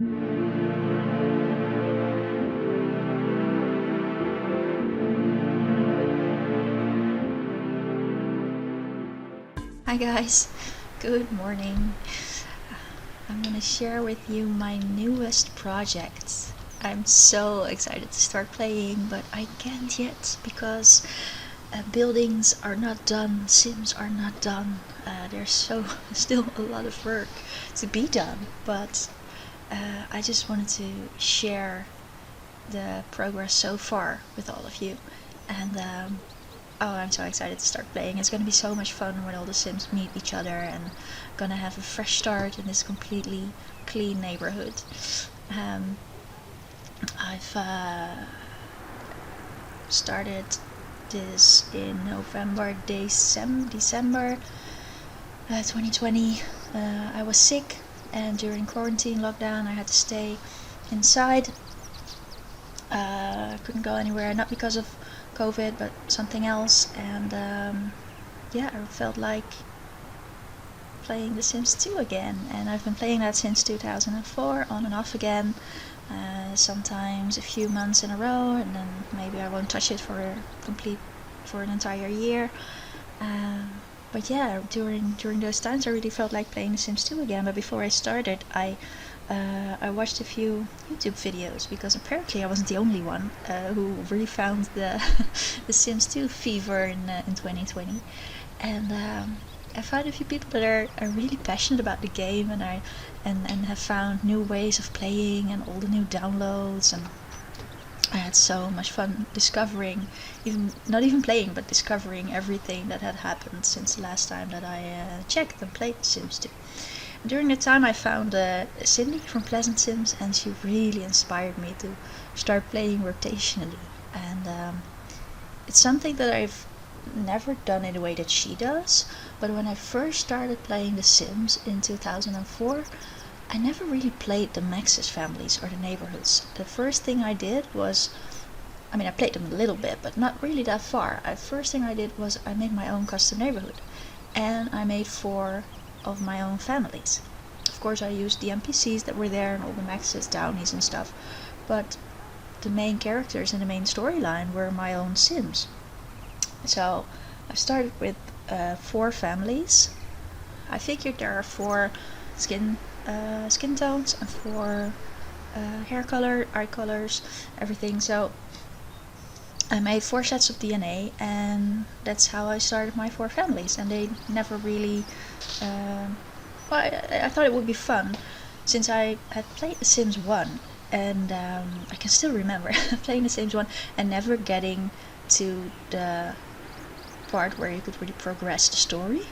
Hi guys, good morning. I'm gonna share with you my newest project. I'm so excited to start playing, but I can't yet because buildings are not done, sims are not done. There's still a lot of work to be done, but I just wanted to share the progress so far with all of you. And oh, I'm so excited to start playing. It's gonna be so much fun when all the sims meet each other and gonna have a fresh start in this completely clean neighborhood. I've started this in November, December 2020. I was sick, and during quarantine lockdown I had to stay inside. Couldn't go anywhere, not because of COVID, but something else. And yeah, I felt like playing The Sims 2 again, and I've been playing that since 2004, on and off again. Sometimes a few months in a row, and then maybe I won't touch it for an entire year. But yeah, during those times I really felt like playing The Sims 2 again. But before I started, I watched a few YouTube videos, because apparently I wasn't the only one who really found the The Sims 2 fever in 2020. And I found a few people that are really passionate about the game, and have found new ways of playing and all the new downloads, and I had so much fun discovering, not even playing, but discovering everything that had happened since the last time that I checked and played The Sims 2. During that time I found Cindy from Pleasant Sims, and she really inspired me to start playing rotationally. And it's something that I've never done in the way that she does, but when I first started playing The Sims in 2004, I never really played the Maxis families or the neighborhoods. The first thing I did was, I mean, I played them a little bit, but not really that far. First thing I did was I made my own custom neighborhood, and I made 4 of my own families. Of course I used the NPCs that were there and all the Maxis, Downies and stuff, but the main characters and the main storyline were my own Sims. So I started with 4 families. I figured there are 4 skin tones and 4 hair color, eye colors, everything. So I made 4 sets of DNA, and that's how I started my 4 families. And they never really well, I thought it would be fun, since I had played The Sims 1, and I can still remember playing The Sims 1 and never getting to the part where you could really progress the story.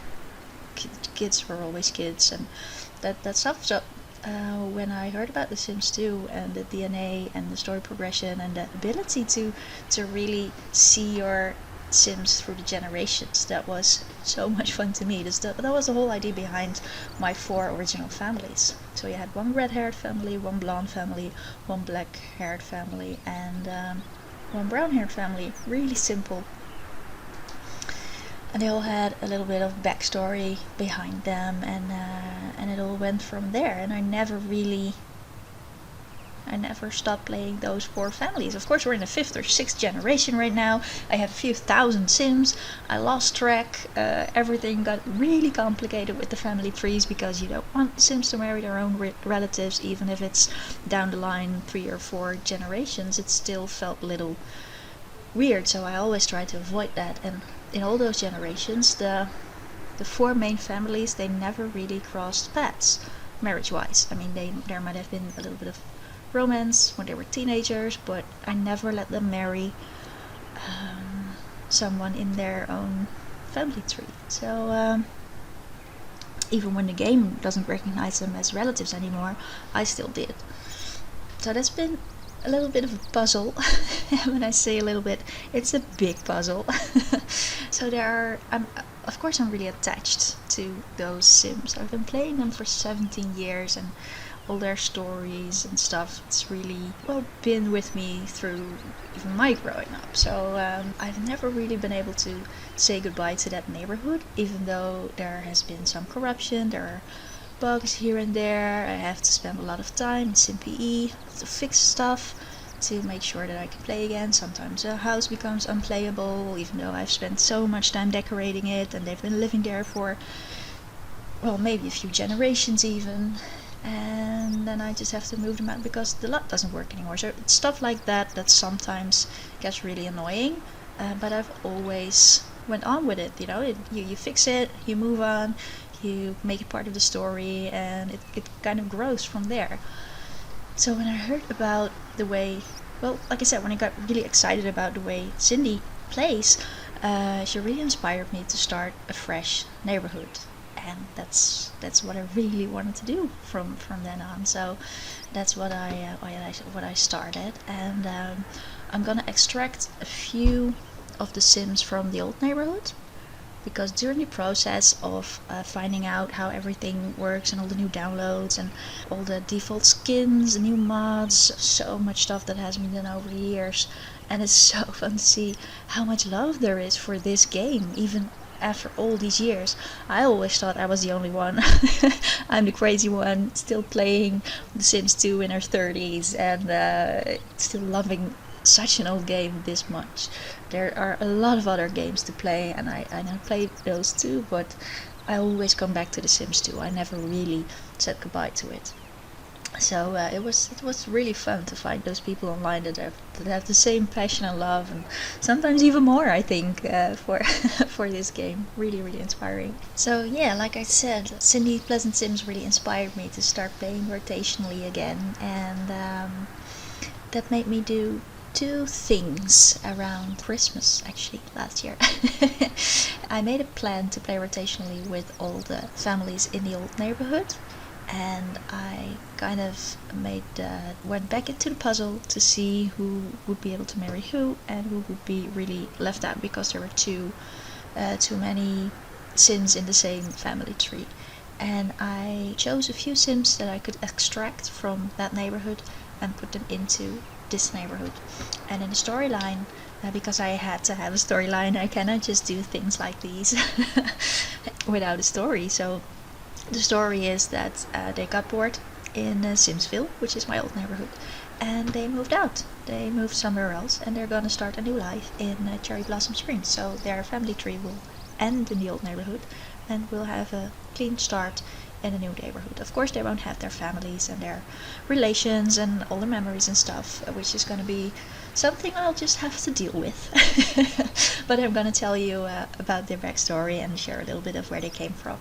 Kids were always kids, and that stuff. So when I heard about The Sims 2 and the DNA and the story progression and the ability to really see your Sims through the generations, that was so much fun to me. That was the whole idea behind my 4 original families. So you had 1 red-haired family, 1 blonde family, 1 black-haired family, and 1 brown-haired family. Really simple. And they all had a little bit of backstory behind them, and it all went from there. And I never stopped playing those 4 families. Of course, we're in the 5th or 6th generation right now. I have a few thousand Sims. I lost track. Everything got really complicated with the family trees, because you don't want the Sims to marry their own relatives, even if it's down the line 3 or 4 generations. It still felt a little weird, so I always try to avoid that. And in all those generations, the 4 main families, they never really crossed paths marriage-wise. I mean, there might have been a little bit of romance when they were teenagers, but I never let them marry someone in their own family tree. So even when the game doesn't recognize them as relatives anymore, I still did. So that's been a little bit of a puzzle. When I say a little bit, it's a big puzzle. So of course I'm really attached to those Sims. I've been playing them for 17 years, and all their stories and stuff, it's really been with me through even my growing up. So I've never really been able to say goodbye to that neighborhood, even though there has been some corruption. There are bugs here and there. I have to spend a lot of time in SimPE to fix stuff, to make sure that I can play again. Sometimes a house becomes unplayable, even though I've spent so much time decorating it and they've been living there for, well, maybe a few generations even. And then I just have to move them out because the lot doesn't work anymore. So it's stuff like that that sometimes gets really annoying, but I've always went on with it. You fix it, you move on, you make it part of the story, and it kind of grows from there. So when I heard about the way, well, like I said, when I got really excited about the way Cindy plays, she really inspired me to start a fresh Neighbourhood. And that's what I really wanted to do from then on. So that's what I started, and I'm gonna extract a few of the Sims from the old Neighbourhood, because during the process of finding out how everything works and all the new downloads and all the default skins, the new mods, so much stuff that has been done over the years, and it's so fun to see how much love there is for this game, even after all these years. I always thought I was the only one. I'm the crazy one, still playing The Sims 2 in her 30s and still loving such an old game this much. There are a lot of other games to play, and I played those too, but I always come back to The Sims 2. I never really said goodbye to it. So it was really fun to find those people online that have the same passion and love, and sometimes even more, I think, for for this game. Really, really inspiring. So yeah, like I said, Cindy Pleasant Sims really inspired me to start playing rotationally again, and that made me do two things around Christmas, actually, last year. I made a plan to play rotationally with all the families in the old Neighbourhood, and I kind of went back into the puzzle to see who would be able to marry who and who would be really left out, because there were too many Sims in the same family tree. And I chose a few Sims that I could extract from that neighborhood and put them into this neighborhood. And in the storyline, because I had to have a storyline, I cannot just do things like these without a story. So the story is that they got bored in Simsville, which is my old neighborhood, and they moved out. They moved somewhere else, and they're gonna start a new life in Cherryblossom Springs. So their family tree will end in the old neighborhood, and we'll have a clean start in a new neighborhood. Of course, they won't have their families and their relations and all the memories and stuff, which is gonna be something I'll just have to deal with. But I'm gonna tell you about their backstory and share a little bit of where they came from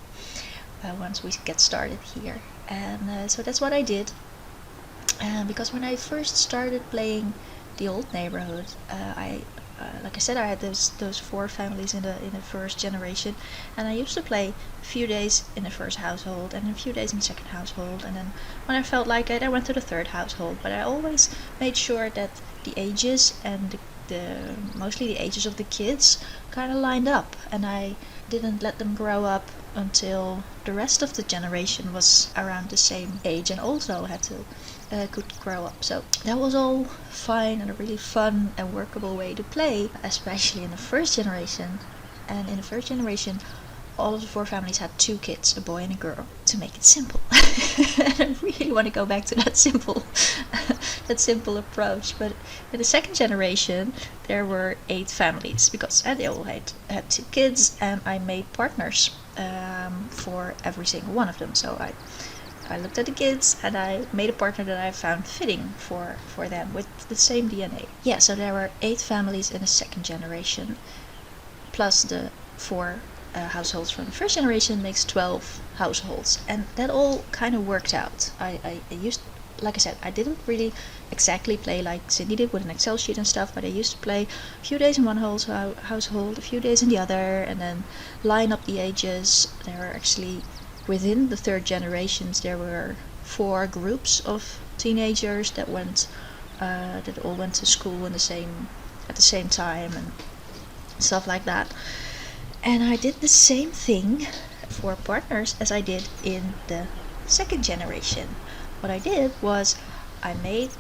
once we get started here. And so that's what I did. Because when I first started playing the old neighborhood, like I said, I had those four families in the first generation, and I used to play a few days in the first household and a few days in the second household, and then when I felt like it, I went to the third household. But I always made sure that the ages and mostly the ages of the kids kind of lined up, and I didn't let them grow up until the rest of the generation was around the same age and also could grow up. So that was all fine and a really fun and workable way to play, especially in the first generation. And in the first generation, all of the four families had two kids, a boy and a girl, to make it simple. I really want to go back to that simple approach. But in the second generation, there were 8 families, because they all had 2 kids, and I made partners for every single one of them. So I looked at the kids and I made a partner that I found fitting for them with the same DNA. Yeah, so there were 8 families in the second generation, plus the 4 households from the first generation makes 12 households, and that all kind of worked out. I used, like I said, I didn't really exactly play like Cindy did with an Excel sheet and stuff, but I used to play a few days in one household, a few days in the other, and then line up the ages. There were actually, within the third generations, there were 4 groups of teenagers that all went to school at the same time and stuff like that. And I did the same thing for partners as I did in the second generation. What I did was I made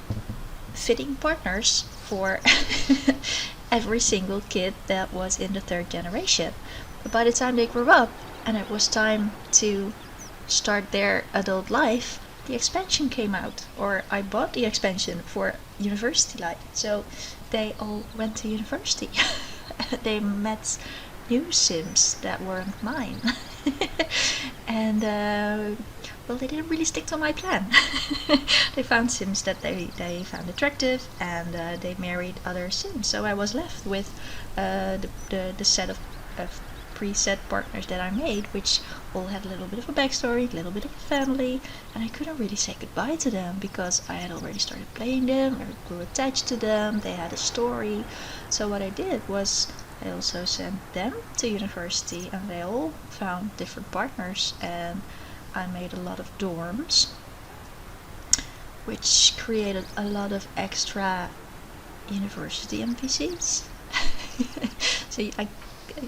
fitting partners for every single kid that was in the third generation. But by the time they grew up and it was time to start their adult life, the expansion came out, or I bought the expansion for university life. So they all went to university. They met new Sims that weren't mine. And well, they didn't really stick to my plan. They found Sims that they found attractive, and they married other Sims. So I was left with the set of preset partners that I made, which all had a little bit of a backstory, a little bit of a family, and I couldn't really say goodbye to them because I had already started playing them, I grew attached to them, they had a story. So what I did was I also sent them to university, and they all found different partners, and I made a lot of dorms, which created a lot of extra university NPCs. So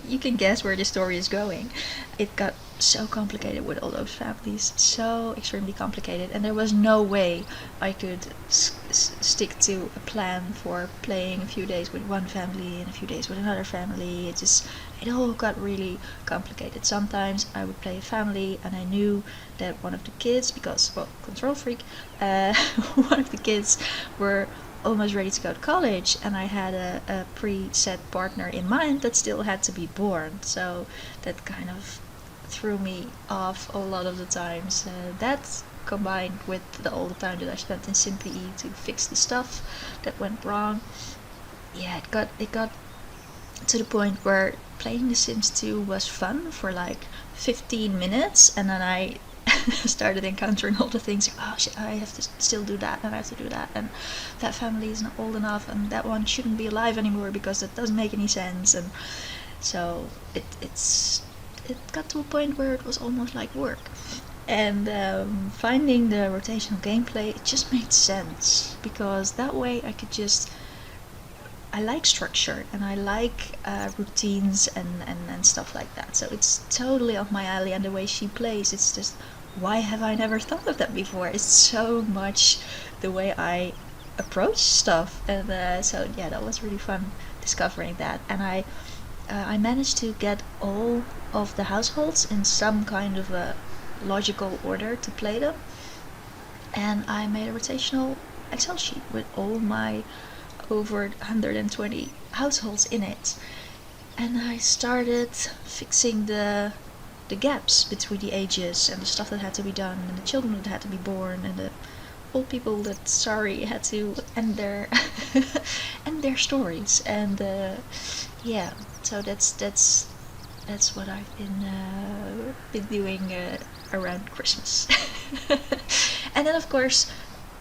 you can guess where this story is going. It got so complicated with all those families, so extremely complicated, and there was no way I could stick to a plan for playing a few days with one family and a few days with another family. It all got really complicated. Sometimes I would play a family and I knew that one of the kids, because, well, control freak, one of the kids were almost ready to go to college, and I had a preset partner in mind that still had to be born. So that kind of threw me off a lot of the times. That combined with all the time that I spent in SimPE to fix the stuff that went wrong, yeah, it got to the point where playing The Sims 2 was fun for like 15 minutes, and then I started encountering all the things. Oh shit, I have to still do that, and I have to do that, and that family is not old enough, and that one shouldn't be alive anymore because that doesn't make any sense. And so it got to a point where it was almost like work. And finding the rotational gameplay, it just made sense, because that way I like structure, and I like routines and stuff like that. So it's totally up my alley, and the way she plays, it's just, why have I never thought of that before? It's so much the way I approach stuff. And so yeah, that was really fun discovering that. And I managed to get all of the households in some kind of a logical order to play them. And I made a rotational Excel sheet with all my over 120 households in it, and I started fixing the gaps between the ages, and the stuff that had to be done, and the children that had to be born, and the old people that had to end their end their stories. And yeah, so that's what I've been doing around Christmas. And then of course,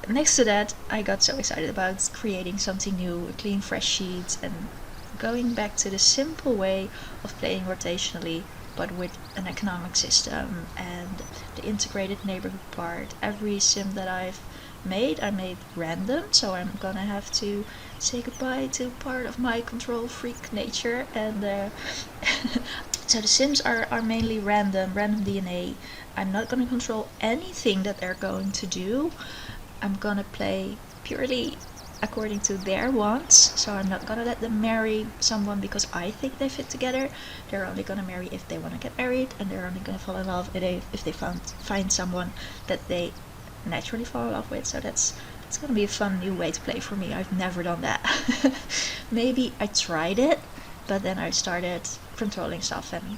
next to that, I got so excited about creating something new, a clean, fresh sheet, and going back to the simple way of playing rotationally, but with an economic system and the integrated neighborhood part. Every sim that I've made, I made random, so I'm gonna have to say goodbye to part of my control freak nature. And so the sims are mainly random DNA. I'm not gonna control anything that they're going to do. I'm gonna play purely according to their wants, so I'm not gonna let them marry someone because I think they fit together. They're only gonna marry if they want to get married, and they're only gonna fall in love if they find someone that they naturally fall in love with. So it's gonna be a fun new way to play for me. I've never done that. Maybe I tried it, but then I started controlling stuff and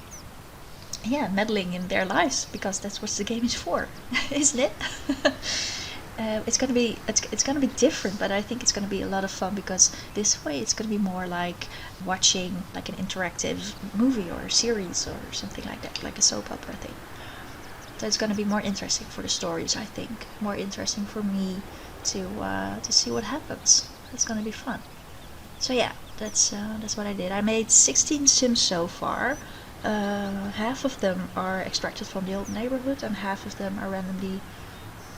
meddling in their lives, because that's what the game is for, isn't it? It's gonna be different, but I think it's gonna be a lot of fun, because this way it's gonna be more like watching like an interactive movie or series or something like that, like a soap opera thing. So it's gonna be more interesting for the stories, I think, more interesting for me to see what happens. It's gonna be fun. So yeah, that's what I did. I made 16 sims so far. Half of them are extracted from the old neighborhood, and half of them are randomly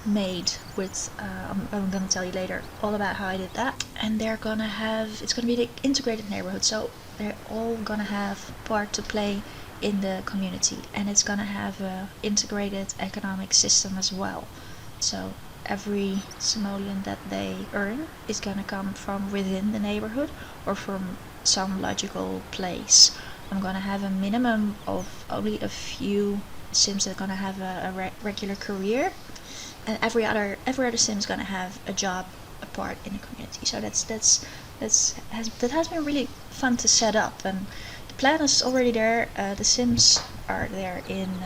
made with I'm gonna tell you later all about how I did that. And it's gonna be the integrated neighborhood, so they're all gonna have part to play in the community, and it's gonna have a integrated economic system as well. So every simoleon that they earn is gonna come from within the neighborhood or from some logical place. I'm gonna have a minimum of only a few Sims are gonna have a regular career, and every other sim is gonna have a job apart in the community. So that has been really fun to set up, and the plan is already there. The sims are there in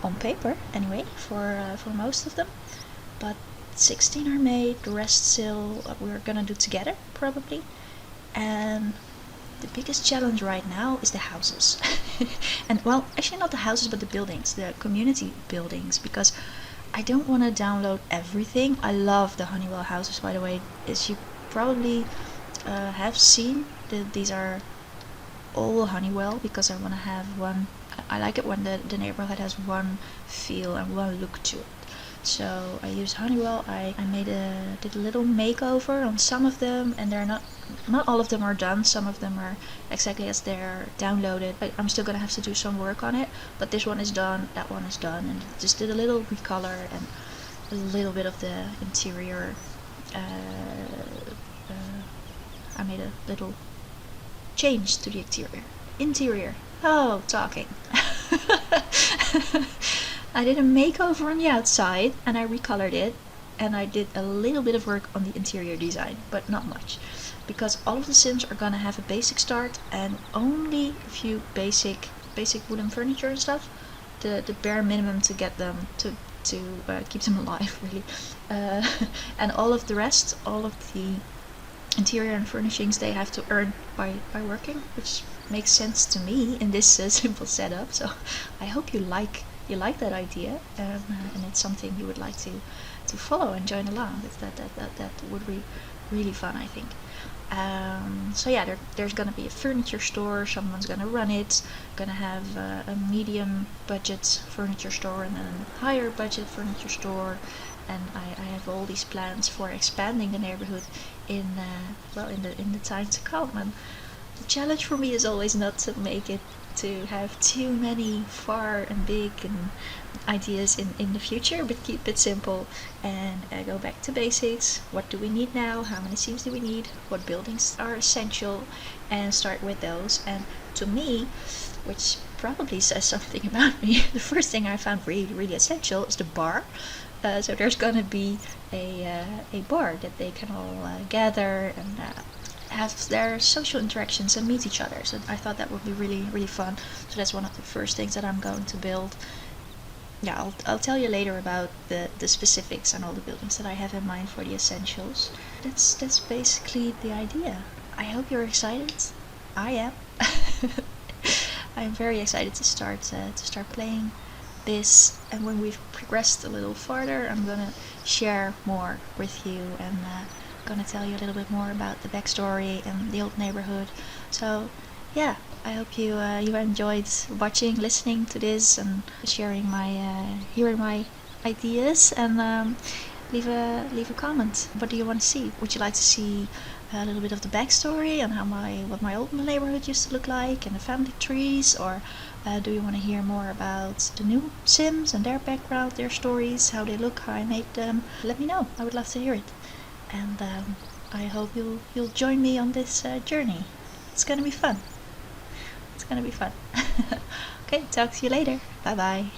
on paper anyway for most of them, but 16 are made. The rest still we're gonna do together probably, and the biggest challenge right now is the houses. And well, actually not the houses, but the buildings, the community buildings, because I don't want to download everything. I love the Honeywell houses, by the way. As you probably have seen, these are all Honeywell, because I want to have one. I like it when the neighborhood has one feel and one look to it. So I used Honeywell. I did a little makeover on some of them, and they're not all of them are done. Some of them are exactly as they're downloaded. I'm still gonna have to do some work on it, but this one is done, that one is done, and just did a little recolor and a little bit of the interior. I made a little change to the interior. Oh, talking. I did a makeover on the outside, and I recolored it, and I did a little bit of work on the interior design, but not much, because all of the sims are gonna have a basic start and only a few basic wooden furniture and stuff, the bare minimum to get them to keep them alive, really. And all of the rest, all of the interior and furnishings, they have to earn by working, which makes sense to me in this simple setup. So I hope you like that idea, and it's something you would like to follow and join along. That would be really fun, I think. So yeah, there's gonna be a furniture store. Someone's gonna run it. Gonna have a medium budget furniture store and then a higher budget furniture store. And I have all these plans for expanding the neighborhood in the time to come. And the challenge for me is always not to make it to have too many far and big and ideas in the future, but keep it simple and go back to basics. What do we need now? How many sims do we need? What buildings are essential? And start with those. And to me, which probably says something about me, the first thing I found really essential is the bar. So there's gonna be a bar that they can all gather and have their social interactions and meet each other. So I thought that would be really fun. So that's one of the first things that I'm going to build. Yeah, I'll tell you later about the specifics and all the buildings that I have in mind for the essentials. That's basically the idea. I hope you're excited. I am. I am very excited to start playing this, and when we've progressed a little farther, I'm gonna share more with you, and gonna tell you a little bit more about the backstory and the old neighborhood. So yeah, I hope you enjoyed watching, listening to this, and sharing hearing my ideas. And leave a comment. What do you want to see? Would you like to see a little bit of the backstory and what my old neighborhood used to look like, and the family trees, or do you want to hear more about the new sims and their background, their stories, how they look, how I made them? Let me know. I would love to hear it. And I hope you'll join me on this journey. It's gonna be fun. Okay, talk to you later. Bye bye.